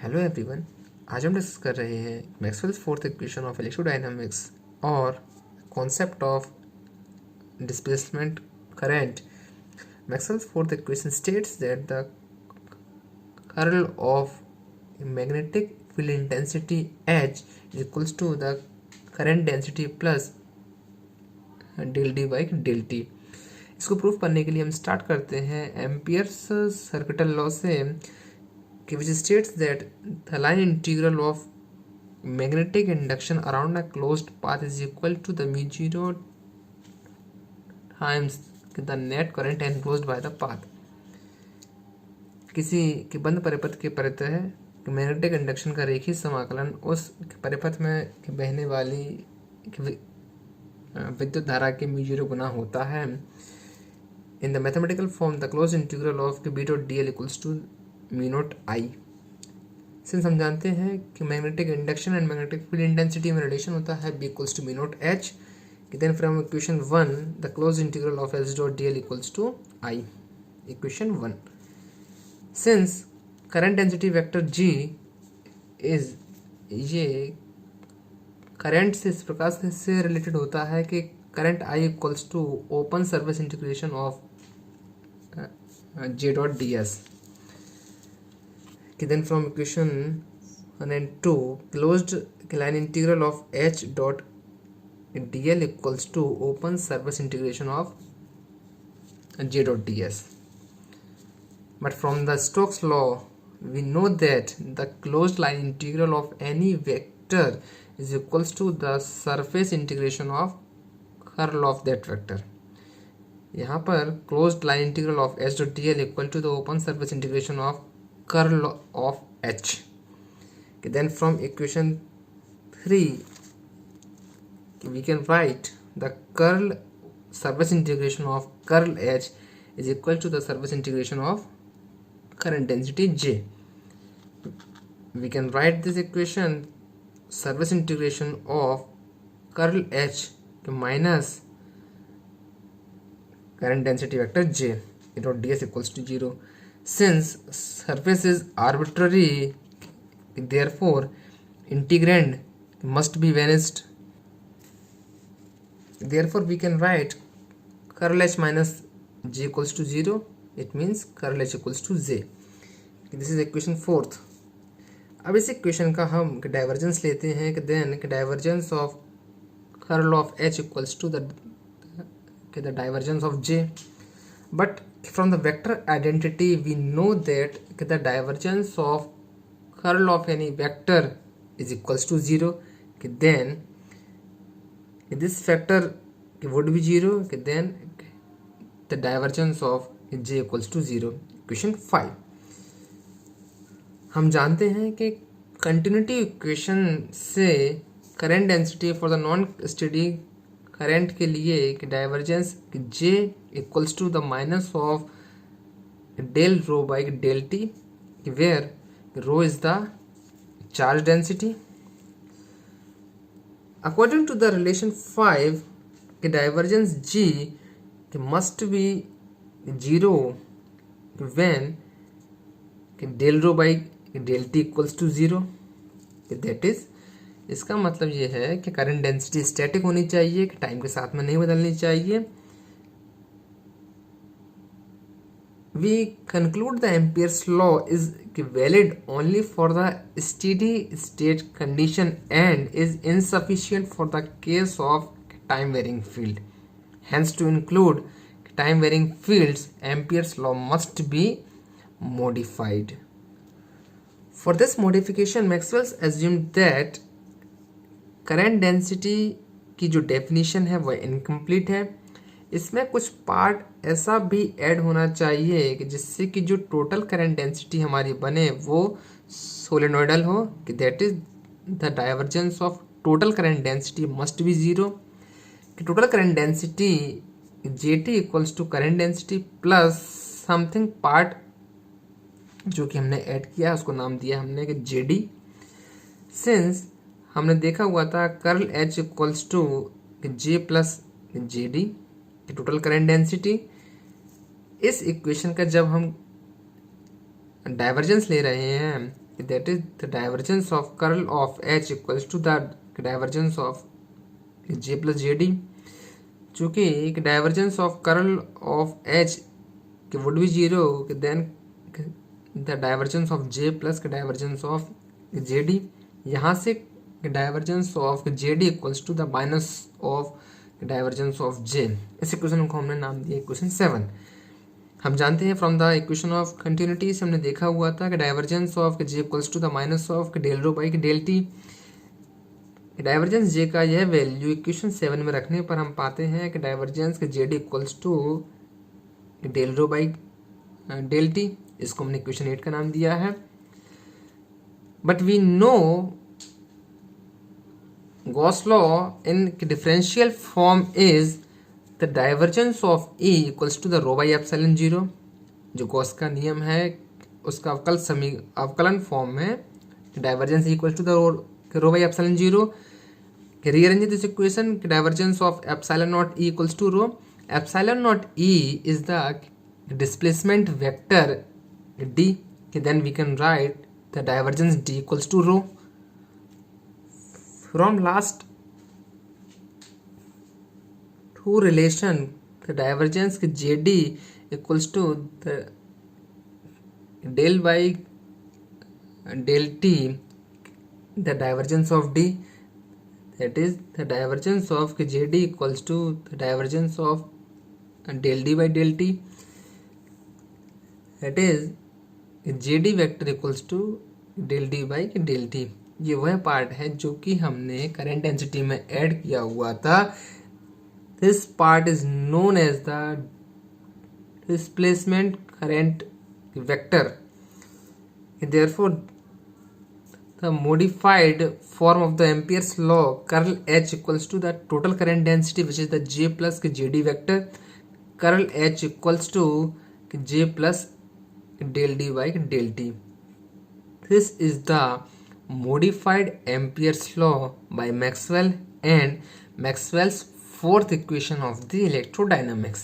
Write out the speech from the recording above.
Hello everyone. आज हम discuss कर रहे हैं Maxwell's fourth equation of electrodynamics और concept of displacement current. Maxwell's fourth equation states that the curl of magnetic field intensity H is equals to the current density plus del D by del T। इसको proof करने के लिए हम start करते हैं amperes circuital law से, which states that the line integral of magnetic induction around a closed path is equal to the mu zero times the net current enclosed by the path। किसी के बंद परिपथ के परितः magnetic induction का रेखीय समाकलन उस परिपथ में बहने वाली विद्युत धारा के म्यू जीरो गुना होता है। In the mathematical form the close integral of B dot D L equals to mu naught I. Since हम जानते हैं कि magnetic induction and magnetic field intensity में रिलेशन होता है B equals to mu naught H, then from equation 1 the close integral of H dot D L equals to I. Equation 1, since current density vector J is, ये current से इस प्रकार से related होता है कि current I equals to open surface integration of J dot D S. Then from equation 1 and 2 closed line integral of h dot dl equals to open surface integration of j dot ds. But from the Stokes law we know that the closed line integral of any vector is equals to the surface integration of curl of that vector। यहाँ पर closed line integral of h dot dl equal to the open surface integration of curl of H। Then from equation 3 we can write the curl surface integration of curl H is equal to the surface integration of current density J। We can write this equation surface integration of curl H minus current density vector J dot ds equals to 0। Since surface is arbitrary, therefore integrand must be vanished। Therefore we can write curl h minus j equals to 0। It means curl h equals to j। This is equation 4th। अब इस equation का हम divergence लेते हैं कि then divergence of curl of h equals to the divergence of j। But from the vector identity we know that the divergence of curl of any vector is equals to 0। Then this vector would be 0। Then the divergence of j equals to 0। Equation 5, हम जानते हैं कि continuity equation से current density for the non steady current के लिए divergence j equals to the minus of del rho by del t, where rho is the charge density। According to the relation 5, the divergence G must be 0 when del rho by del t equals to 0। That is, इसका मतलब ये है कि current density static होनी चाहिए, कि time के साथ में नहीं बदलनी चाहिए। We conclude the Ampere's law is valid only for the steady state condition and is insufficient for the case of time varying field। Hence, to include time varying fields, Ampere's law must be modified। For this modification, Maxwell assumed that current density की जो definition है वह incomplete है। इसमें कुछ part ऐसा भी add होना चाहिए कि जिससे कि जो टोटल करंट डेंसिटी हमारी बने वो सोलेनोइडल हो, कि that is the divergence of total current density must be 0। कि total current density J T equals to current density plus something part जो कि हमने ऐड किया उसको नाम दिया हमने कि जे डी। सिंस हमने देखा हुआ था curl H equals to J plus J D total current density. इस इक्वेशन का जब हम डाइवर्जेंस ले रहे हैं that is the divergence of curl of H equals to the divergence of J plus JD. चूंकि divergence of curl of H would be 0, then the divergence of J plus divergence of JD. यहाँ से divergence of JD equals to the minus of divergence of J. इस equation को हमने नाम दिया equation 7. हम जानते हैं from the equation of continuity से हमने देखा हुआ था कि divergence of J equals to the minus of del rho by del T. Divergence J का यह वैल्यू इक्वेशन 7 में रखने पर हम पाते हैं कि डाइवर्जेंस के JD equals to del rho by del T. इसको हमने इक्वेशन 8 का नाम दिया है. But we know Gauss law in differential form is the divergence of E equals to the rho by epsilon 0. जो गॉस का नियम है उसका अवकलन फॉर्म में divergence equals to the rho by epsilon 0. Rearrange this equation, divergence of epsilon naught E equals to rho. Epsilon naught E is the displacement vector D. Then we can write the divergence D equals to rho. From last two relation, the divergence JD equals to the del by del T, the divergence of D. That is the divergence of JD equals to the divergence of del D by del T. That is JD vector equals to del D by del T. ये वह part है जो कि हमने current density में add किया हुआ था. This part is known as the displacement current vector. Therefore the modified form of the Ampere's law curl H equals to the total current density which is the J plus JD vector. Curl H equals to J plus del D by del T. This is the modified Ampere's law by Maxwell and Maxwell's fourth equation of the electrodynamics.